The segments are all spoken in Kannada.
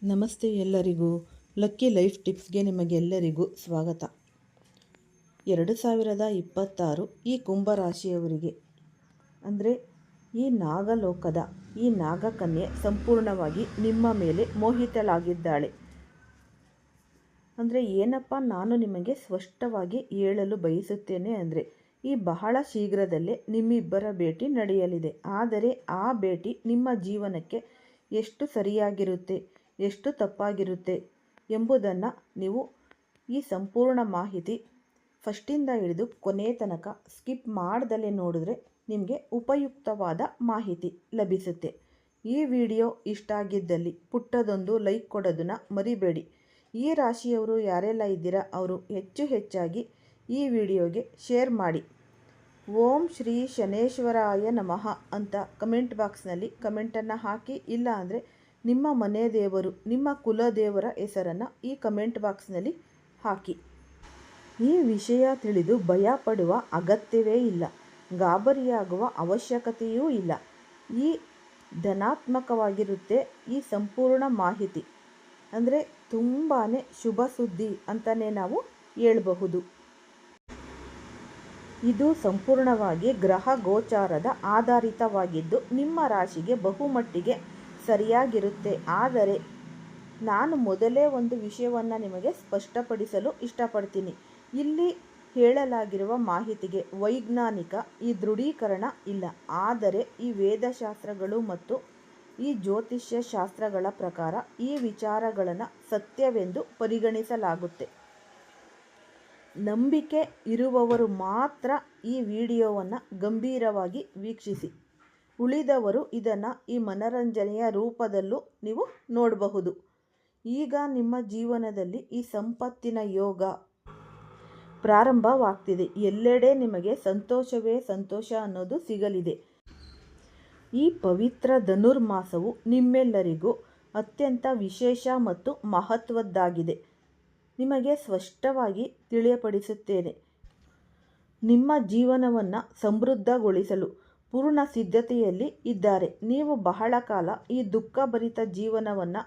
ನಮಸ್ತೆ ಎಲ್ಲರಿಗೂ. ಲಕ್ಕಿ ಲೈಫ್ ಟಿಪ್ಸ್ಗೆ ನಿಮಗೆಲ್ಲರಿಗೂ ಸ್ವಾಗತ. 2026 ಈ ಕುಂಭರಾಶಿಯವರಿಗೆ ಅಂದರೆ ಈ ನಾಗಲೋಕದ ಈ ನಾಗಕನ್ಯೆ ಸಂಪೂರ್ಣವಾಗಿ ನಿಮ್ಮ ಮೇಲೆ ಮೋಹಿತಳಾಗಿದ್ದಾಳೆ. ಅಂದರೆ ಏನಪ್ಪ ನಾನು ನಿಮಗೆ ಸ್ಪಷ್ಟವಾಗಿ ಹೇಳಲು ಬಯಸುತ್ತೇನೆ ಅಂದರೆ ಈ ಬಹಳ ಶೀಘ್ರದಲ್ಲೇ ನಿಮ್ಮಿಬ್ಬರ ಭೇಟಿ ನಡೆಯಲಿದೆ. ಆದರೆ ಆ ಭೇಟಿ ನಿಮ್ಮ ಜೀವನಕ್ಕೆ ಎಷ್ಟು ಸರಿಯಾಗಿರುತ್ತೆ, ಎಷ್ಟು ತಪ್ಪಾಗಿರುತ್ತೆ ಎಂಬುದನ್ನು ನೀವು ಈ ಸಂಪೂರ್ಣ ಮಾಹಿತಿ ಫಸ್ಟಿಂದ ಹಿಡಿದು ಕೊನೆ ತನಕ ಸ್ಕಿಪ್ ಮಾಡ್ದಲೇ ನೋಡಿದ್ರೆ ನಿಮಗೆ ಉಪಯುಕ್ತವಾದ ಮಾಹಿತಿ ಲಭಿಸುತ್ತೆ. ಈ ವಿಡಿಯೋ ಇಷ್ಟ ಆಗಿದ್ದಲ್ಲಿ ಪುಟ್ಟದೊಂದು ಲೈಕ್ ಕೊಡೋದನ್ನು ಮರಿಬೇಡಿ. ಈ ರಾಶಿಯವರು ಯಾರೆಲ್ಲ ಇದ್ದೀರಾ ಅವರು ಹೆಚ್ಚಾಗಿ ಈ ವಿಡಿಯೋಗೆ ಶೇರ್ ಮಾಡಿ. ಓಂ ಶ್ರೀ ಶನೇಶ್ವರಾಯ ನಮಃ ಅಂತ ಕಮೆಂಟ್ ಬಾಕ್ಸ್ನಲ್ಲಿ ಕಮೆಂಟನ್ನು ಹಾಕಿ. ಇಲ್ಲ ಅಂದರೆ ನಿಮ್ಮ ಮನೆ ದೇವರು, ನಿಮ್ಮ ಕುಲದೇವರ ಹೆಸರನ್ನು ಈ ಕಮೆಂಟ್ ಬಾಕ್ಸ್ನಲ್ಲಿ ಹಾಕಿ. ಈ ವಿಷಯ ತಿಳಿದು ಭಯ ಪಡುವ ಅಗತ್ಯವೇ ಇಲ್ಲ, ಗಾಬರಿಯಾಗುವ ಅವಶ್ಯಕತೆಯೂ ಇಲ್ಲ. ಈ ಧನಾತ್ಮಕವಾಗಿರುತ್ತೆ ಈ ಸಂಪೂರ್ಣ ಮಾಹಿತಿ. ಅಂದರೆ ತುಂಬಾ ಶುಭ ಸುದ್ದಿ ಅಂತಲೇ ನಾವು ಹೇಳಬಹುದು. ಇದು ಸಂಪೂರ್ಣವಾಗಿ ಗ್ರಹ ಗೋಚಾರದ ಆಧಾರಿತವಾಗಿದ್ದು ನಿಮ್ಮ ರಾಶಿಗೆ ಬಹುಮಟ್ಟಿಗೆ ಸರಿಯಾಗಿರುತ್ತೆ. ಆದರೆ ನಾನು ಮೊದಲೇ ಒಂದು ವಿಷಯವನ್ನು ನಿಮಗೆ ಸ್ಪಷ್ಟಪಡಿಸಲು ಇಷ್ಟಪಡ್ತೀನಿ. ಇಲ್ಲಿ ಹೇಳಲಾಗಿರುವ ಮಾಹಿತಿಗೆ ವೈಜ್ಞಾನಿಕ ಈ ದೃಢೀಕರಣ ಇಲ್ಲ. ಆದರೆ ಈ ವೇದಶಾಸ್ತ್ರಗಳು ಮತ್ತು ಈ ಜ್ಯೋತಿಷ್ಯ ಶಾಸ್ತ್ರಗಳ ಪ್ರಕಾರ ಈ ವಿಚಾರಗಳನ್ನು ಸತ್ಯವೆಂದು ಪರಿಗಣಿಸಲಾಗುತ್ತೆ. ನಂಬಿಕೆ ಇರುವವರು ಮಾತ್ರ ಈ ವಿಡಿಯೋವನ್ನು ಗಂಭೀರವಾಗಿ ವೀಕ್ಷಿಸಿ. ಉಳಿದವರು ಇದನ್ನು ಈ ಮನರಂಜನೆಯ ರೂಪದಲ್ಲೂ ನೀವು ನೋಡಬಹುದು. ಈಗ ನಿಮ್ಮ ಜೀವನದಲ್ಲಿ ಈ ಸಂಪತ್ತಿನ ಯೋಗ ಪ್ರಾರಂಭವಾಗ್ತಿದೆ. ಎಲ್ಲೆಡೆ ನಿಮಗೆ ಸಂತೋಷವೇ ಸಂತೋಷ ಅನ್ನೋದು ಸಿಗಲಿದೆ. ಈ ಪವಿತ್ರ ಧನುರ್ಮಾಸವು ನಿಮ್ಮೆಲ್ಲರಿಗೂ ಅತ್ಯಂತ ವಿಶೇಷ ಮತ್ತು ಮಹತ್ವದ್ದಾಗಿದೆ. ನಿಮಗೆ ಸ್ಪಷ್ಟವಾಗಿ ತಿಳಿಯಪಡಿಸುತ್ತೇನೆ. ನಿಮ್ಮ ಜೀವನವನ್ನು ಸಮೃದ್ಧಗೊಳಿಸಲು ಪೂರ್ಣ ಸಿದ್ಧತೆಯಲ್ಲಿ ಇದ್ದಾರೆ. ನೀವು ಬಹಳ ಕಾಲ ಈ ದುಃಖಭರಿತ ಜೀವನವನ್ನು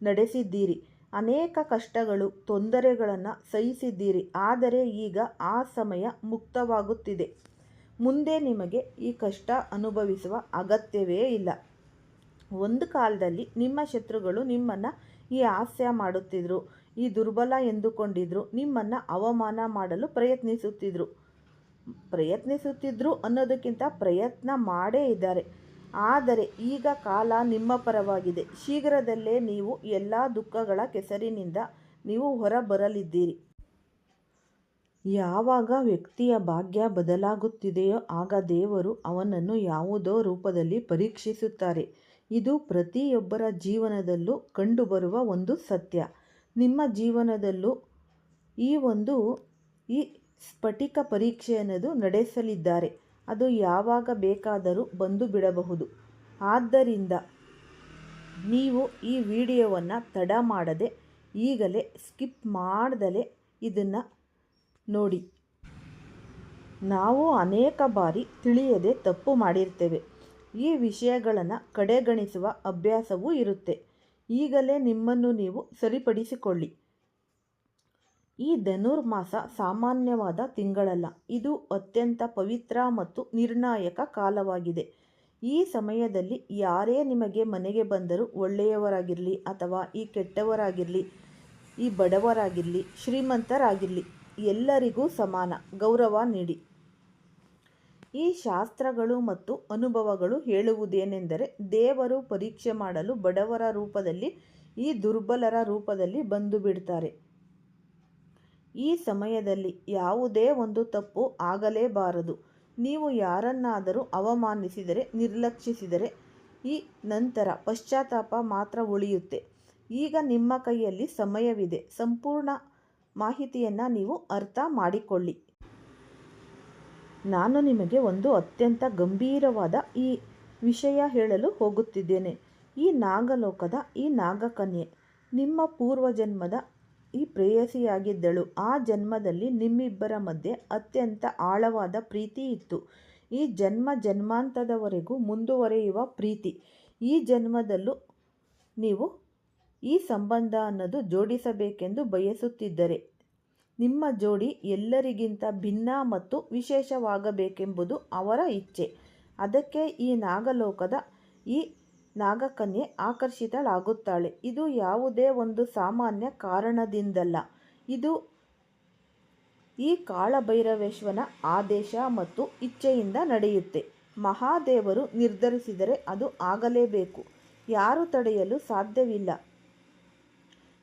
ನಡೆಸಿದ್ದೀರಿ. ಅನೇಕ ಕಷ್ಟಗಳು, ತೊಂದರೆಗಳನ್ನು ಸಹಿಸಿದ್ದೀರಿ. ಆದರೆ ಈಗ ಆ ಸಮಯ ಮುಕ್ತವಾಗುತ್ತಿದೆ. ಮುಂದೆ ನಿಮಗೆ ಈ ಕಷ್ಟ ಅನುಭವಿಸುವ ಅಗತ್ಯವೇ ಇಲ್ಲ. ಒಂದು ಕಾಲದಲ್ಲಿ ನಿಮ್ಮ ಶತ್ರುಗಳು ನಿಮ್ಮನ್ನು ಈ ಹಾಸ್ಯ ಮಾಡುತ್ತಿದ್ದರು, ಈ ದುರ್ಬಲ ಎಂದುಕೊಂಡಿದ್ರು, ನಿಮ್ಮನ್ನು ಅವಮಾನ ಮಾಡಲು ಪ್ರಯತ್ನಿಸುತ್ತಿದ್ರು ಅನ್ನೋದಕ್ಕಿಂತ ಪ್ರಯತ್ನ ಮಾಡೇ ಇದ್ದಾರೆ. ಆದರೆ ಈಗ ಕಾಲ ನಿಮ್ಮ ಪರವಾಗಿದೆ. ಶೀಘ್ರದಲ್ಲೇ ನೀವು ಎಲ್ಲ ದುಃಖಗಳ ಕೆಸರಿನಿಂದ ನೀವು ಹೊರಬರಲಿದ್ದೀರಿ. ಯಾವಾಗ ವ್ಯಕ್ತಿಯ ಭಾಗ್ಯ ಬದಲಾಗುತ್ತಿದೆಯೋ ಆಗ ದೇವರು ಅವನನ್ನು ಯಾವುದೋ ರೂಪದಲ್ಲಿ ಪರೀಕ್ಷಿಸುತ್ತಾರೆ. ಇದು ಪ್ರತಿಯೊಬ್ಬರ ಜೀವನದಲ್ಲೂ ಕಂಡುಬರುವ ಒಂದು ಸತ್ಯ. ನಿಮ್ಮ ಜೀವನದಲ್ಲೂ ಈ ಸ್ಫಟಿಕ ಪರೀಕ್ಷೆ ಅನ್ನೋದು ನಡೆಸಲಿದ್ದಾರೆ. ಅದು ಯಾವಾಗ ಬೇಕಾದರೂ ಬಂದು ಬಿಡಬಹುದು. ಆದ್ದರಿಂದ ನೀವು ಈ ವಿಡಿಯೋವನ್ನು ತಡ ಮಾಡದೆ ಈಗಲೇ ಸ್ಕಿಪ್ ಮಾಡ್ದಲೇ ಇದನ್ನು ನೋಡಿ. ನಾವು ಅನೇಕ ಬಾರಿ ತಿಳಿಯದೆ ತಪ್ಪು ಮಾಡಿರ್ತೇವೆ. ಈ ವಿಷಯಗಳನ್ನು ಕಡೆಗಣಿಸುವ ಅಭ್ಯಾಸವೂ ಇರುತ್ತೆ. ಈಗಲೇ ನಿಮ್ಮನ್ನು ನೀವು ಸರಿಪಡಿಸಿಕೊಳ್ಳಿ. ಈ ಧನುರ್ಮಾಸ ಸಾಮಾನ್ಯವಾದ ತಿಂಗಳಲ್ಲ. ಇದು ಅತ್ಯಂತ ಪವಿತ್ರ ಮತ್ತು ನಿರ್ಣಾಯಕ ಕಾಲವಾಗಿದೆ. ಈ ಸಮಯದಲ್ಲಿ ಯಾರೇ ನಿಮಗೆ ಮನೆಗೆ ಬಂದರೂ, ಒಳ್ಳೆಯವರಾಗಿರಲಿ ಅಥವಾ ಈ ಕೆಟ್ಟವರಾಗಿರಲಿ, ಈ ಬಡವರಾಗಿರಲಿ, ಶ್ರೀಮಂತರಾಗಿರಲಿ, ಎಲ್ಲರಿಗೂ ಸಮಾನ ಗೌರವ ನೀಡಿ. ಈ ಶಾಸ್ತ್ರಗಳು ಮತ್ತು ಅನುಭವಗಳು ಹೇಳುವುದೇನೆಂದರೆ ದೇವರು ಪರೀಕ್ಷೆ ಮಾಡಲು ಬಡವರ ರೂಪದಲ್ಲಿ, ಈ ದುರ್ಬಲರ ರೂಪದಲ್ಲಿ ಬಂದು ಬಿಡ್ತಾರೆ. ಈ ಸಮಯದಲ್ಲಿ ಯಾವುದೇ ಒಂದು ತಪ್ಪು ಆಗಲೇಬಾರದು. ನೀವು ಯಾರನ್ನಾದರೂ ಅವಮಾನಿಸಿದರೆ, ನಿರ್ಲಕ್ಷಿಸಿದರೆ ಈ ನಂತರ ಪಶ್ಚಾತ್ತಾಪ ಮಾತ್ರ ಉಳಿಯುತ್ತೆ. ಈಗ ನಿಮ್ಮ ಕೈಯಲ್ಲಿ ಸಮಯವಿದೆ. ಸಂಪೂರ್ಣ ಮಾಹಿತಿಯನ್ನು ನೀವು ಅರ್ಥ ಮಾಡಿಕೊಳ್ಳಿ. ನಾನು ನಿಮಗೆ ಒಂದು ಅತ್ಯಂತ ಗಂಭೀರವಾದ ಈ ವಿಷಯ ಹೇಳಲು ಹೋಗುತ್ತಿದ್ದೇನೆ. ಈ ನಾಗಲೋಕದ ಈ ನಾಗಕನ್ಯೆ ನಿಮ್ಮ ಪೂರ್ವಜನ್ಮದ ಈ ಪ್ರೇಯಸಿಯಾಗಿದ್ದಳು. ಆ ಜನ್ಮದಲ್ಲಿ ನಿಮ್ಮಿಬ್ಬರ ಮಧ್ಯೆ ಅತ್ಯಂತ ಆಳವಾದ ಪ್ರೀತಿ ಇತ್ತು. ಈ ಜನ್ಮಾಂತದವರೆಗೂ ಮುಂದುವರಿಯುವ ಪ್ರೀತಿ. ಈ ಜನ್ಮದಲ್ಲೂ ನೀವು ಈ ಸಂಬಂಧ ಅನ್ನೋದು ಜೋಡಿಸಬೇಕೆಂದು ಬಯಸುತ್ತಿದ್ದರೆ ನಿಮ್ಮ ಜೋಡಿ ಎಲ್ಲರಿಗಿಂತ ಭಿನ್ನ ಮತ್ತು ವಿಶೇಷವಾಗಬೇಕೆಂಬುದು ಅವರ ಇಚ್ಛೆ. ಅದಕ್ಕೆ ಈ ನಾಗಲೋಕದ ಈ ನಾಗಕನ್ಯೆ ಆಕರ್ಷಿತಳಾಗುತ್ತಾಳೆ. ಇದು ಯಾವುದೇ ಒಂದು ಸಾಮಾನ್ಯ ಕಾರಣದಿಂದಲ್ಲ. ಇದು ಈ ಕಾಳಭೈರವೇಶ್ವರನ ಆದೇಶ ಮತ್ತು ಇಚ್ಛೆಯಿಂದ ನಡೆಯುತ್ತೆ. ಮಹಾದೇವರು ನಿರ್ಧರಿಸಿದರೆ ಅದು ಆಗಲೇಬೇಕು. ಯಾರೂ ತಡೆಯಲು ಸಾಧ್ಯವಿಲ್ಲ.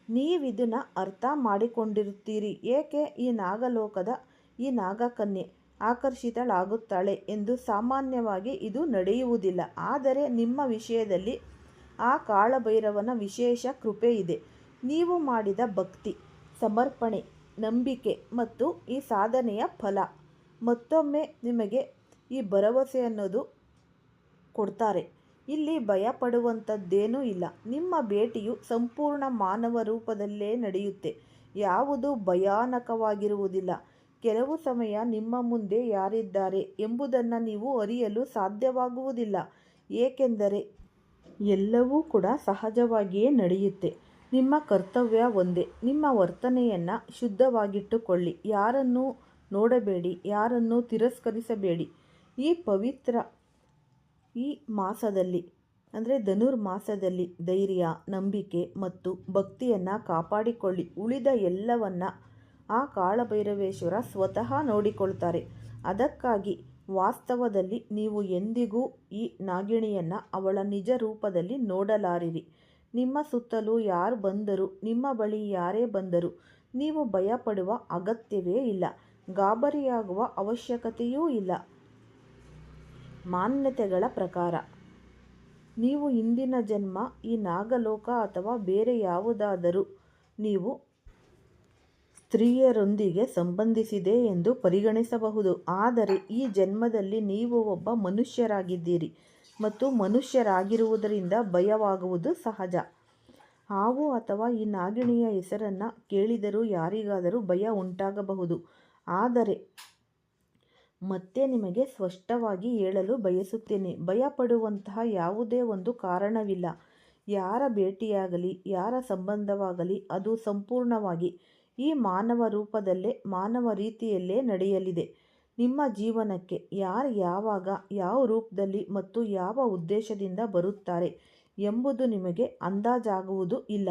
ನೀವಿದನ್ನು ಅರ್ಥ ಮಾಡಿಕೊಂಡಿರುತ್ತೀರಿ. ಏಕೆ ಈ ನಾಗಲೋಕದ ಈ ನಾಗಕನ್ಯೆ ಆಕರ್ಷಿತಳಾಗುತ್ತಾಳೆ ಎಂದು. ಸಾಮಾನ್ಯವಾಗಿ ಇದು ನಡೆಯುವುದಿಲ್ಲ. ಆದರೆ ನಿಮ್ಮ ವಿಷಯದಲ್ಲಿ ಆ ಕಾಳಭೈರವನ ವಿಶೇಷ ಕೃಪೆ ಇದೆ. ನೀವು ಮಾಡಿದ ಭಕ್ತಿ, ಸಮರ್ಪಣೆ, ನಂಬಿಕೆ ಮತ್ತು ಈ ಸಾಧನೆಯ ಫಲ ಮತ್ತೊಮ್ಮೆ ನಿಮಗೆ ಈ ಭರವಸೆ ಅನ್ನೋದು ಕೊಡ್ತಾರೆ. ಇಲ್ಲಿ ಭಯಪಡುವಂಥದ್ದೇನೂ ಇಲ್ಲ. ನಿಮ್ಮ ಭೇಟಿಯು ಸಂಪೂರ್ಣ ಮಾನವ ರೂಪದಲ್ಲೇ ನಡೆಯುತ್ತೆ. ಯಾವುದೂ ಭಯಾನಕವಾಗಿರುವುದಿಲ್ಲ. ಕೆಲವು ಸಮಯ ನಿಮ್ಮ ಮುಂದೆ ಯಾರಿದ್ದಾರೆ ಎಂಬುದನ್ನು ನೀವು ಅರಿಯಲು ಸಾಧ್ಯವಾಗುವುದಿಲ್ಲ. ಏಕೆಂದರೆ ಎಲ್ಲವೂ ಕೂಡ ಸಹಜವಾಗಿಯೇ ನಡೆಯುತ್ತೆ. ನಿಮ್ಮ ಕರ್ತವ್ಯ ಒಂದೇ. ನಿಮ್ಮ ವರ್ತನೆಯನ್ನು ಶುದ್ಧವಾಗಿಟ್ಟುಕೊಳ್ಳಿ. ಯಾರನ್ನೂ ನೋಡಬೇಡಿ, ಯಾರನ್ನೂ ತಿರಸ್ಕರಿಸಬೇಡಿ. ಈ ಪವಿತ್ರ ಈ ಮಾಸದಲ್ಲಿ ಅಂದರೆ ಧನುರ್ಮಾಸದಲ್ಲಿ ಧೈರ್ಯ, ನಂಬಿಕೆ ಮತ್ತು ಭಕ್ತಿಯನ್ನು ಕಾಪಾಡಿಕೊಳ್ಳಿ. ಉಳಿದ ಎಲ್ಲವನ್ನು ಆ ಕಾಳಭೈರವೇಶ್ವರ ಸ್ವತಃ ನೋಡಿಕೊಳ್ತಾರೆ. ಅದಕ್ಕಾಗಿ ವಾಸ್ತವದಲ್ಲಿ ನೀವು ಎಂದಿಗೂ ಈ ನಾಗಿಣಿಯನ್ನು ಅವಳ ನಿಜ ರೂಪದಲ್ಲಿ ನೋಡಲಾರಿರಿ. ನಿಮ್ಮ ಸುತ್ತಲೂ ಯಾರು ಬಂದರೂ, ನಿಮ್ಮ ಬಳಿ ಯಾರೇ ಬಂದರೂ ನೀವು ಭಯಪಡುವ ಅಗತ್ಯವೇ ಇಲ್ಲ. ಗಾಬರಿಯಾಗುವ ಅವಶ್ಯಕತೆಯೂ ಇಲ್ಲ. ಮಾನ್ಯತೆಗಳ ಪ್ರಕಾರ ನೀವು ಹಿಂದಿನ ಜನ್ಮ ಈ ನಾಗಲೋಕ ಅಥವಾ ಬೇರೆ ಯಾವುದಾದರೂ ನೀವು ಸ್ತ್ರೀಯರೊಂದಿಗೆ ಸಂಬಂಧಿಸಿದೆ ಎಂದು ಪರಿಗಣಿಸಬಹುದು. ಆದರೆ ಈ ಜನ್ಮದಲ್ಲಿ ನೀವು ಒಬ್ಬ ಮನುಷ್ಯರಾಗಿದ್ದೀರಿ ಮತ್ತು ಮನುಷ್ಯರಾಗಿರುವುದರಿಂದ ಭಯವಾಗುವುದು ಸಹಜ. ಹಾವು ಅಥವಾ ಈ ನಾಗಿಣಿಯ ಹೆಸರನ್ನು ಕೇಳಿದರೂ ಯಾರಿಗಾದರೂ ಭಯ ಉಂಟಾಗಬಹುದು. ಆದರೆ ಮತ್ತೆ ನಿಮಗೆ ಸ್ಪಷ್ಟವಾಗಿ ಹೇಳಲು ಬಯಸುತ್ತೇನೆ, ಭಯಪಡುವಂತಹ ಯಾವುದೇ ಒಂದು ಕಾರಣವಿಲ್ಲ. ಯಾರ ಭೇಟಿಯಾಗಲಿ, ಯಾರ ಸಂಬಂಧವಾಗಲಿ ಅದು ಸಂಪೂರ್ಣವಾಗಿ ಈ ಮಾನವ ರೂಪದಲ್ಲೇ, ಮಾನವ ರೀತಿಯಲ್ಲೇ ನಡೆಯಲಿದೆ. ನಿಮ್ಮ ಜೀವನಕ್ಕೆ ಯಾರು ಯಾವಾಗ ಯಾವ ರೂಪದಲ್ಲಿ ಮತ್ತು ಯಾವ ಉದ್ದೇಶದಿಂದ ಬರುತ್ತಾರೆ ಎಂಬುದು ನಿಮಗೆ ಅಂದಾಜಾಗುವುದು ಇಲ್ಲ.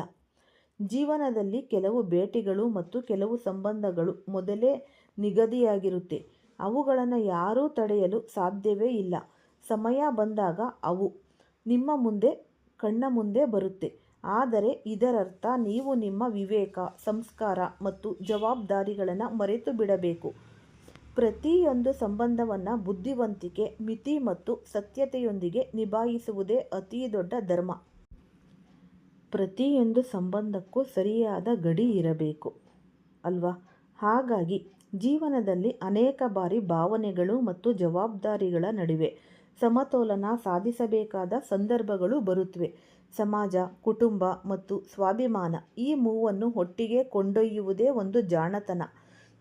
ಜೀವನದಲ್ಲಿ ಕೆಲವು ಭೇಟಿಗಳು ಮತ್ತು ಕೆಲವು ಸಂಬಂಧಗಳು ಮೊದಲೇ ನಿಗದಿಯಾಗಿರುತ್ತೆ. ಅವುಗಳನ್ನು ಯಾರೂ ತಡೆಯಲು ಸಾಧ್ಯವೇ ಇಲ್ಲ. ಸಮಯ ಬಂದಾಗ ಅವು ನಿಮ್ಮ ಮುಂದೆ ಕಣ್ಣ ಮುಂದೆ ಬರುತ್ತೆ. ಆದರೆ ಇದರರ್ಥ ನೀವು ನಿಮ್ಮ ವಿವೇಕ, ಸಂಸ್ಕಾರ ಮತ್ತು ಜವಾಬ್ದಾರಿಗಳನ್ನು ಮರೆತು ಬಿಡಬೇಕು. ಪ್ರತಿಯೊಂದು ಸಂಬಂಧವನ್ನು ಬುದ್ಧಿವಂತಿಕೆ, ಮಿತಿ ಮತ್ತು ಸತ್ಯತೆಯೊಂದಿಗೆ ನಿಭಾಯಿಸುವುದೇ ಅತಿ ದೊಡ್ಡ ಧರ್ಮ. ಪ್ರತಿಯೊಂದು ಸಂಬಂಧಕ್ಕೂ ಸರಿಯಾದ ಗಡಿ ಇರಬೇಕು ಅಲ್ವಾ? ಹಾಗಾಗಿ ಜೀವನದಲ್ಲಿ ಅನೇಕ ಬಾರಿ ಭಾವನೆಗಳು ಮತ್ತು ಜವಾಬ್ದಾರಿಗಳ ನಡುವೆ ಸಮತೋಲನ ಸಾಧಿಸಬೇಕಾದ ಸಂದರ್ಭಗಳು ಬರುತ್ತವೆ. ಸಮಾಜ, ಕುಟುಂಬ ಮತ್ತು ಸ್ವಾಭಿಮಾನ ಈ ಮೂವನ್ನು ಒಟ್ಟಿಗೆ ಕೊಂಡೊಯ್ಯುವುದೇ ಒಂದು ಜಾಣತನ.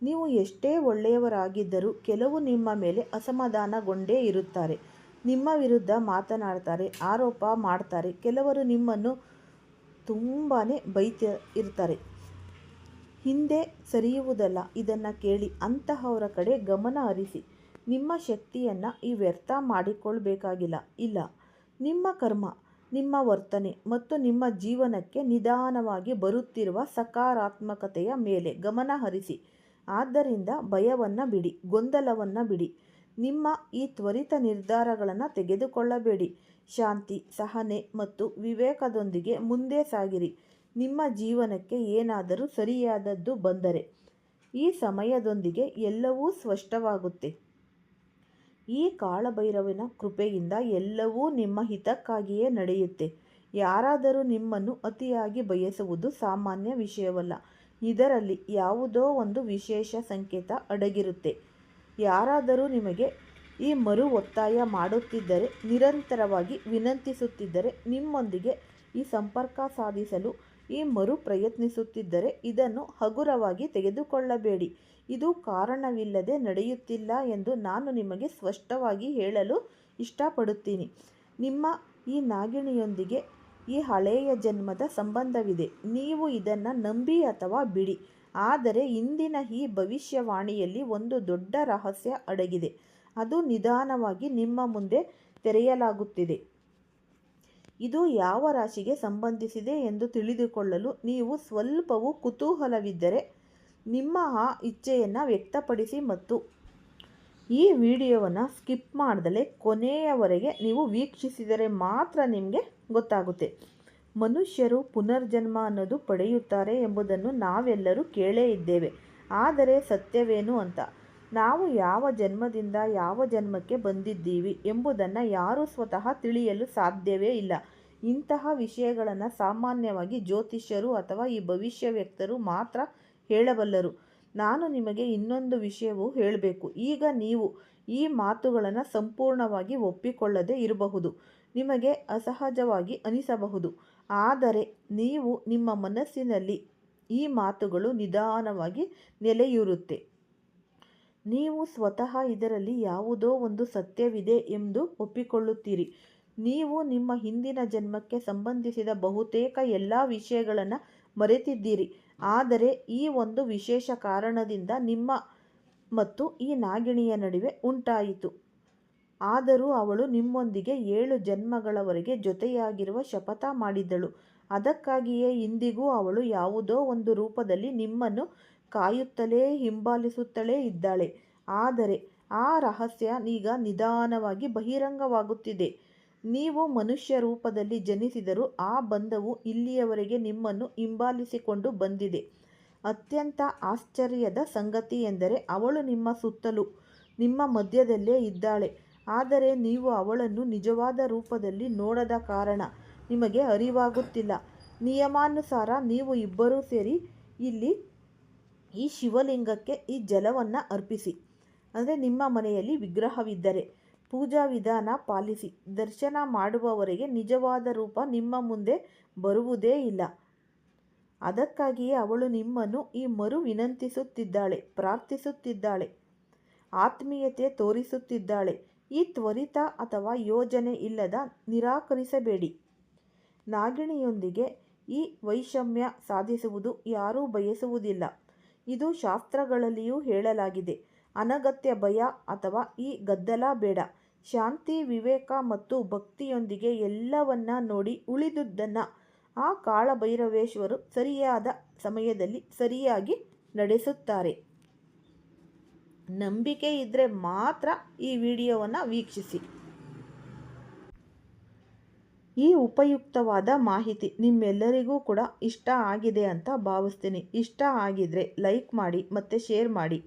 ನೀವು ಎಷ್ಟೇ ಒಳ್ಳೆಯವರಾಗಿದ್ದರೂ ಕೆಲವು ನಿಮ್ಮ ಮೇಲೆ ಅಸಮಾಧಾನಗೊಂಡೇ ಇರುತ್ತಾರೆ. ನಿಮ್ಮ ವಿರುದ್ಧ ಮಾತನಾಡ್ತಾರೆ, ಆರೋಪ ಮಾಡ್ತಾರೆ. ಕೆಲವರು ನಿಮ್ಮನ್ನು ತುಂಬಾ ಇರ್ತಾರೆ. ಹಿಂದೆ ಸರಿಯುವುದಲ್ಲ. ಇದನ್ನು ಕೇಳಿ ಅಂತಹವರ ಕಡೆ ಗಮನ ಹರಿಸಿ. ನಿಮ್ಮ ಶಕ್ತಿಯನ್ನು ವ್ಯರ್ಥ ಮಾಡಿಕೊಳ್ಬೇಕಾಗಿಲ್ಲ. ಇಲ್ಲ, ನಿಮ್ಮ ಕರ್ಮ, ನಿಮ್ಮ ವರ್ತನೆ ಮತ್ತು ನಿಮ್ಮ ಜೀವನಕ್ಕೆ ನಿಧಾನವಾಗಿ ಬರುತ್ತಿರುವ ಸಕಾರಾತ್ಮಕತೆಯ ಮೇಲೆ ಗಮನ ಹರಿಸಿ. ಆದ್ದರಿಂದ ಭಯವನ್ನು ಬಿಡಿ, ಗೊಂದಲವನ್ನು ಬಿಡಿ. ನಿಮ್ಮ ಈ ತ್ವರಿತ ನಿರ್ಧಾರಗಳನ್ನು ತೆಗೆದುಕೊಳ್ಳಬೇಡಿ. ಶಾಂತಿ, ಸಹನೆ ಮತ್ತು ವಿವೇಕದೊಂದಿಗೆ ಮುಂದೆ ಸಾಗಿರಿ. ನಿಮ್ಮ ಜೀವನಕ್ಕೆ ಏನಾದರೂ ಸರಿಯಾದದ್ದು ಬಂದರೆ ಈ ಸಮಯದೊಂದಿಗೆ ಎಲ್ಲವೂ ಸ್ಪಷ್ಟವಾಗುತ್ತೆ. ಈ ಕಾಳಭೈರವನ ಕೃಪೆಯಿಂದ ಎಲ್ಲವೂ ನಿಮ್ಮ ಹಿತಕ್ಕಾಗಿಯೇ ನಡೆಯುತ್ತೆ. ಯಾರಾದರೂ ನಿಮ್ಮನ್ನು ಅತಿಯಾಗಿ ಬಯಸುವುದು ಸಾಮಾನ್ಯ ವಿಷಯವಲ್ಲ. ಇದರಲ್ಲಿ ಯಾವುದೋ ಒಂದು ವಿಶೇಷ ಸಂಕೇತ ಅಡಗಿರುತ್ತೆ. ಯಾರಾದರೂ ನಿಮಗೆ ಈ ಮರು ಒತ್ತಾಯ ಮಾಡುತ್ತಿದ್ದರೆ, ನಿರಂತರವಾಗಿ ವಿನಂತಿಸುತ್ತಿದ್ದರೆ, ನಿಮ್ಮೊಂದಿಗೆ ಈ ಸಂಪರ್ಕ ಸಾಧಿಸಲು ಈ ಮರು ಪ್ರಯತ್ನಿಸುತ್ತಿದ್ದರೆ ಇದನ್ನು ಹಗುರವಾಗಿ ತೆಗೆದುಕೊಳ್ಳಬೇಡಿ. ಇದು ಕಾರಣವಿಲ್ಲದೆ ನಡೆಯುತ್ತಿಲ್ಲ ಎಂದು ನಾನು ನಿಮಗೆ ಸ್ಪಷ್ಟವಾಗಿ ಹೇಳಲು ಇಷ್ಟಪಡುತ್ತೀನಿ. ನಿಮ್ಮ ಈ ನಾಗಿಣಿಯೊಂದಿಗೆ ಈ ಹಳೆಯ ಜನ್ಮದ ಸಂಬಂಧವಿದೆ. ನೀವು ಇದನ್ನು ನಂಬಿ ಅಥವಾ ಬಿಡಿ, ಆದರೆ ಇಂದಿನ ಈ ಭವಿಷ್ಯವಾಣಿಯಲ್ಲಿ ಒಂದು ದೊಡ್ಡ ರಹಸ್ಯ ಅಡಗಿದೆ. ಅದು ನಿಧಾನವಾಗಿ ನಿಮ್ಮ ಮುಂದೆ ತೆರೆಯಲಾಗುತ್ತಿದೆ. ಇದು ಯಾವ ರಾಶಿಗೆ ಸಂಬಂಧಿಸಿದೆ ಎಂದು ತಿಳಿದುಕೊಳ್ಳಲು ನೀವು ಸ್ವಲ್ಪವೂ ಕುತೂಹಲವಿದ್ದರೆ ನಿಮ್ಮ ಆ ಇಚ್ಛೆಯನ್ನು ವ್ಯಕ್ತಪಡಿಸಿ ಮತ್ತು ಈ ವಿಡಿಯೋವನ್ನು ಸ್ಕಿಪ್ ಮಾಡ್ದಲೇ ಕೊನೆಯವರೆಗೆ ನೀವು ವೀಕ್ಷಿಸಿದರೆ ಮಾತ್ರ ನಿಮಗೆ ಗೊತ್ತಾಗುತ್ತೆ. ಮನುಷ್ಯರು ಪುನರ್ಜನ್ಮ ಅನ್ನೋದು ಪಡೆಯುತ್ತಾರೆ ಎಂಬುದನ್ನು ನಾವೆಲ್ಲರೂ ಕೇಳೇ ಇದ್ದೇವೆ. ಆದರೆ ಸತ್ಯವೇನು ಅಂತ, ನಾವು ಯಾವ ಜನ್ಮದಿಂದ ಯಾವ ಜನ್ಮಕ್ಕೆ ಬಂದಿದ್ದೀವಿ ಎಂಬುದನ್ನು ಯಾರೂ ಸ್ವತಃ ತಿಳಿಯಲು ಸಾಧ್ಯವೇ ಇಲ್ಲ. ಇಂತಹ ವಿಷಯಗಳನ್ನು ಸಾಮಾನ್ಯವಾಗಿ ಜ್ಯೋತಿಷ್ಯರು ಅಥವಾ ಈ ಭವಿಷ್ಯವ್ಯಕ್ತರು ಮಾತ್ರ ಹೇಳಬಲ್ಲರು. ನಾನು ನಿಮಗೆ ಇನ್ನೊಂದು ವಿಷಯವೂ ಹೇಳಬೇಕು. ಈಗ ನೀವು ಈ ಮಾತುಗಳನ್ನು ಸಂಪೂರ್ಣವಾಗಿ ಒಪ್ಪಿಕೊಳ್ಳದೇ ಇರಬಹುದು, ನಿಮಗೆ ಅಸಹಜವಾಗಿ ಅನಿಸಬಹುದು, ಆದರೆ ನೀವು ನಿಮ್ಮ ಮನಸ್ಸಿನಲ್ಲಿ ಈ ಮಾತುಗಳು ನಿಧಾನವಾಗಿ ನೆಲೆಯೂರುತ್ತೆ. ನೀವು ಸ್ವತಃ ಇದರಲ್ಲಿ ಯಾವುದೋ ಒಂದು ಸತ್ಯವಿದೆ ಎಂದು ಒಪ್ಪಿಕೊಳ್ಳುತ್ತೀರಿ. ನೀವು ನಿಮ್ಮ ಹಿಂದಿನ ಜನ್ಮಕ್ಕೆ ಸಂಬಂಧಿಸಿದ ಬಹುತೇಕ ಎಲ್ಲ ವಿಷಯಗಳನ್ನು ಮರೆತಿದ್ದೀರಿ. ಆದರೆ ಈ ಒಂದು ವಿಶೇಷ ಕಾರಣದಿಂದ ನಿಮ್ಮ ಮತ್ತು ಈ ನಾಗಿಣಿಯ ನಡುವೆ ಉಂಟಾಯಿತು. ಆದರೂ ಅವಳು ನಿಮ್ಮೊಂದಿಗೆ 7 ಜನ್ಮಗಳವರೆಗೆ ಜೊತೆಯಾಗಿರುವ ಶಪಥ ಮಾಡಿದ್ದಳು. ಅದಕ್ಕಾಗಿಯೇ ಇಂದಿಗೂ ಅವಳು ಯಾವುದೋ ಒಂದು ರೂಪದಲ್ಲಿ ನಿಮ್ಮನ್ನು ಕಾಯುತ್ತಲೇ ಹಿಂಬಾಲಿಸುತ್ತಲೇ ಇದ್ದಾಳೆ. ಆದರೆ ಆ ರಹಸ್ಯ ಈಗ ನಿಧಾನವಾಗಿ ಬಹಿರಂಗವಾಗುತ್ತಿದೆ. ನೀವು ಮನುಷ್ಯ ರೂಪದಲ್ಲಿ ಜನಿಸಿದರೂ ಆ ಬಂಧವು ಇಲ್ಲಿಯವರೆಗೆ ನಿಮ್ಮನ್ನು ಹಿಂಬಾಲಿಸಿಕೊಂಡು ಬಂದಿದೆ. ಅತ್ಯಂತ ಆಶ್ಚರ್ಯದ ಸಂಗತಿ ಎಂದರೆ ಅವಳು ನಿಮ್ಮ ಸುತ್ತಲೂ, ನಿಮ್ಮ ಮಧ್ಯದಲ್ಲೇ ಇದ್ದಾಳೆ. ಆದರೆ ನೀವು ಅವಳನ್ನು ನಿಜವಾದ ರೂಪದಲ್ಲಿ ನೋಡದ ಕಾರಣ ನಿಮಗೆ ಅರಿವಾಗುತ್ತಿಲ್ಲ. ನಿಯಮಾನುಸಾರ ನೀವು ಇಬ್ಬರೂ ಸೇರಿ ಇಲ್ಲಿ ಈ ಶಿವಲಿಂಗಕ್ಕೆ ಈ ಜಲವನ್ನು ಅರ್ಪಿಸಿ. ಅಂದರೆ ನಿಮ್ಮ ಮನೆಯಲ್ಲಿ ವಿಗ್ರಹವಿದ್ದರೆ ಪೂಜಾ ವಿಧಾನ ಪಾಲಿಸಿ. ದರ್ಶನ ಮಾಡುವವರೆಗೆ ನಿಜವಾದ ರೂಪ ನಿಮ್ಮ ಮುಂದೆ ಬರುವುದೇ ಇಲ್ಲ. ಅದಕ್ಕಾಗಿಯೇ ಅವಳು ನಿಮ್ಮನ್ನು ಈ ಮರು ವಿನಂತಿಸುತ್ತಿದ್ದಾಳೆ, ಪ್ರಾರ್ಥಿಸುತ್ತಿದ್ದಾಳೆ, ಆತ್ಮೀಯತೆ ತೋರಿಸುತ್ತಿದ್ದಾಳೆ. ಈ ತ್ವರಿತ ಅಥವಾ ಯೋಜನೆ ಇಲ್ಲದ ನಿರಾಕರಿಸಬೇಡಿ. ನಾಗಿಣಿಯೊಂದಿಗೆ ಈ ವೈಷಮ್ಯ ಸಾಧಿಸುವುದು ಯಾರೂ ಬಯಸುವುದಿಲ್ಲ. ಇದು ಶಾಸ್ತ್ರಗಳಲ್ಲಿಯೂ ಹೇಳಲಾಗಿದೆ. ಅನಗತ್ಯ ಭಯ ಅಥವಾ ಈ ಗದ್ದಲ ಬೇಡ. ಶಾಂತಿ, ವಿವೇಕ ಮತ್ತು ಭಕ್ತಿಯೊಂದಿಗೆ ಎಲ್ಲವನ್ನ ನೋಡಿ ಉಳಿದುದನ್ನು ಆ ಕಾಳಭೈರವೇಶ್ವರು ಸರಿಯಾದ ಸಮಯದಲ್ಲಿ ಸರಿಯಾಗಿ ನಡೆಸುತ್ತಾರೆ. ನಂಬಿಕೆ ಇದ್ದರೆ ಮಾತ್ರ ಈ ವಿಡಿಯೋವನ್ನು ವೀಕ್ಷಿಸಿ. ಈ ಉಪಯುಕ್ತವಾದ ಮಾಹಿತಿ ನಿಮ್ಮೆಲ್ಲರಿಗೂ ಕೂಡ ಇಷ್ಟ ಆಗಿದೆ ಅಂತ ಭಾವಿಸ್ತೀನಿ. ಇಷ್ಟ ಆಗಿದ್ರೆ ಲೈಕ್ ಮಾಡಿ ಮತ್ತು ಶೇರ್ ಮಾಡಿ.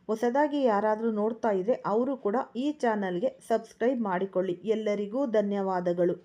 ಹೊಸದಾಗಿ ಯಾರಾದರೂ ನೋಡ್ತಾ ಇದ್ದರೆ ಅವರು ಕೂಡ ಈ ಚಾನಲ್ಗೆ ಸಬ್ಸ್ಕ್ರೈಬ್ ಮಾಡಿಕೊಳ್ಳಿ. ಎಲ್ಲರಿಗೂ ಧನ್ಯವಾದಗಳು.